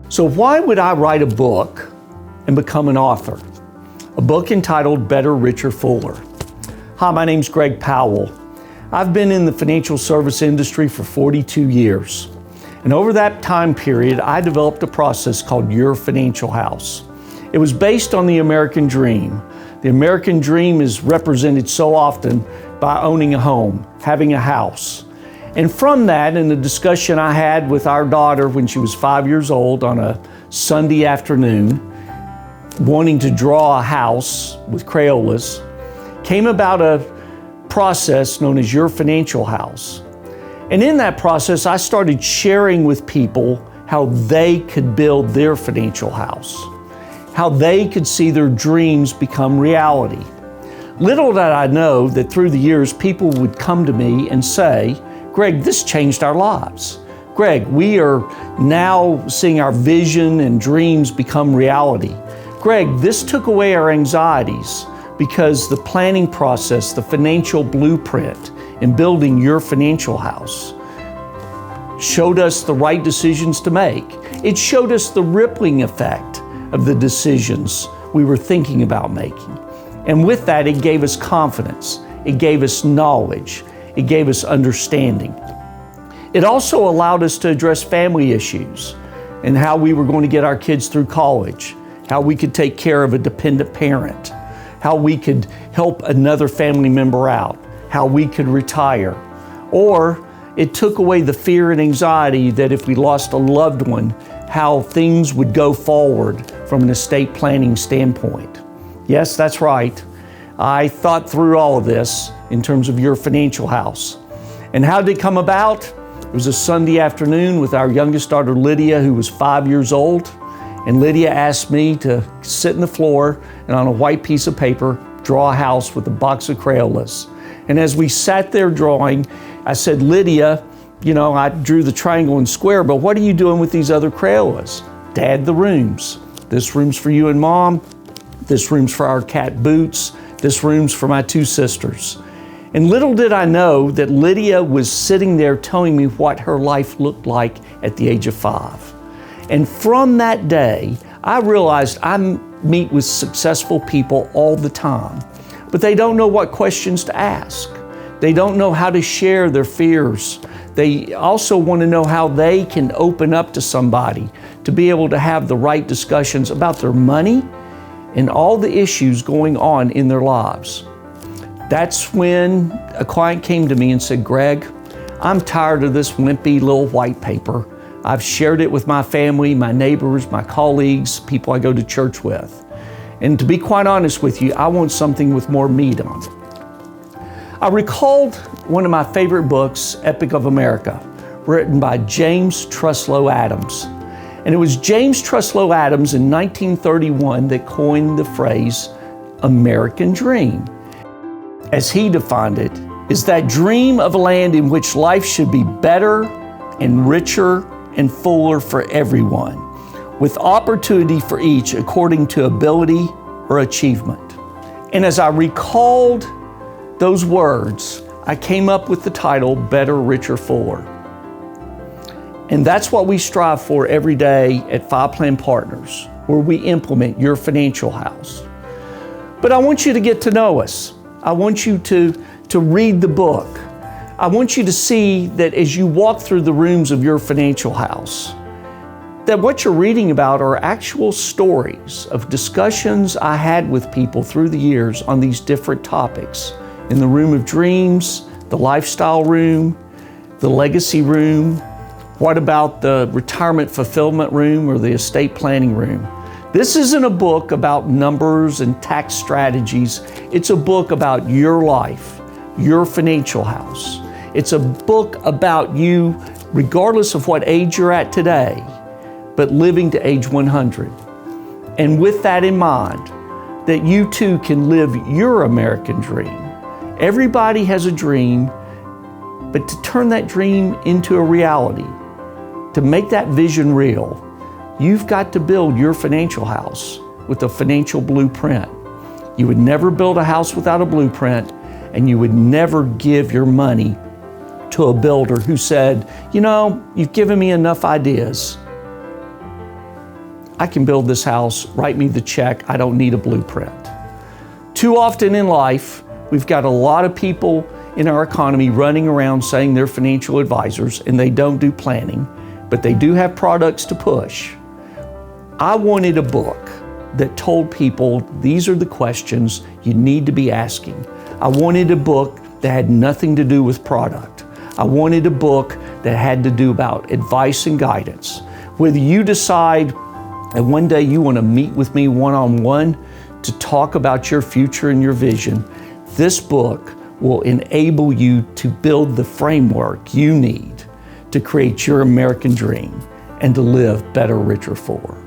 So why would I write a book and become an author? A book entitled Better, Richer, Fuller. Hi, my name's Greg Powell. I've been in the financial service industry for 42 years. And over that time period, I developed a process called Your Financial House. It was based on the American dream. The American dream is represented so often by owning a home, having a house. And from that, in the discussion I had with our daughter when she was 5 years old on a Sunday afternoon, wanting to draw a house with Crayolas, came about a process known as Your Financial House. And in that process, I started sharing with people how they could build their financial house, how they could see their dreams become reality. Little did I know that through the years, people would come to me and say, Greg, this changed our lives. Greg, we are now seeing our vision and dreams become reality. Greg, this took away our anxieties because the planning process, the financial blueprint in building your financial house showed us the right decisions to make. It showed us the rippling effect of the decisions we were thinking about making. And with that, it gave us confidence. It gave us knowledge. It gave us understanding. It also allowed us to address family issues and how we were going to get our kids through college, how we could take care of a dependent parent, how we could help another family member out, how we could retire. Or it took away the fear and anxiety that if we lost a loved one, how things would go forward from an estate planning standpoint. Yes, that's right. I thought through all of this in terms of Your Financial House. And how did it come about? It was a Sunday afternoon with our youngest daughter, Lydia, who was 5 years old. And Lydia asked me to sit on the floor and on a white piece of paper, draw a house with a box of Crayolas. And as we sat there drawing, I said, Lydia, you know, I drew the triangle and square, but what are you doing with these other Crayolas? Dad, the rooms. This room's for you and Mom. This room's for our cat Boots. This room's for my two sisters. And little did I know that Lydia was sitting there telling me what her life looked like at the age of 5. And from that day, I realized I meet with successful people all the time, but they don't know what questions to ask. They don't know how to share their fears. They also want to know how they can open up to somebody to be able to have the right discussions about their money and all the issues going on in their lives. That's when a client came to me and said, Greg, I'm tired of this wimpy little white paper. I've shared it with my family, my neighbors, my colleagues, people I go to church with. And to be quite honest with you, I want something with more meat on it. I recalled one of my favorite books, Epic of America, written by James Truslow Adams. And it was James Truslow Adams in 1931 that coined the phrase American Dream. As he defined it, is that dream of a land in which life should be better and richer and fuller for everyone, with opportunity for each according to ability or achievement. And as I recalled those words, I came up with the title Better, Richer, Fuller. And that's what we strive for every day at Five Plan Partners, where we implement Your Financial House. But I want you to get to know us. I want you to read the book. I want you to see that as you walk through the rooms of Your Financial House, that what you're reading about are actual stories of discussions I had with people through the years on these different topics. In the room of dreams, the lifestyle room, the legacy room. What about the retirement fulfillment room or the estate planning room? This isn't a book about numbers and tax strategies. It's a book about your life, your financial house. It's a book about you, regardless of what age you're at today, but living to age 100. And with that in mind, that you too can live your American dream. Everybody has a dream, but to turn that dream into a reality, to make that vision real, you've got to build your financial house with a financial blueprint. You would never build a house without a blueprint, and you would never give your money to a builder who said, you know, you've given me enough ideas. I can build this house, write me the check, I don't need a blueprint. Too often in life, we've got a lot of people in our economy running around saying they're financial advisors and they don't do planning, but they do have products to push. I wanted a book that told people these are the questions you need to be asking. I wanted a book that had nothing to do with product. I wanted a book that had to do about advice and guidance. Whether you decide that one day you want to meet with me one-on-one to talk about your future and your vision, this book will enable you to build the framework you need to create your American dream and to live better, richer, fuller.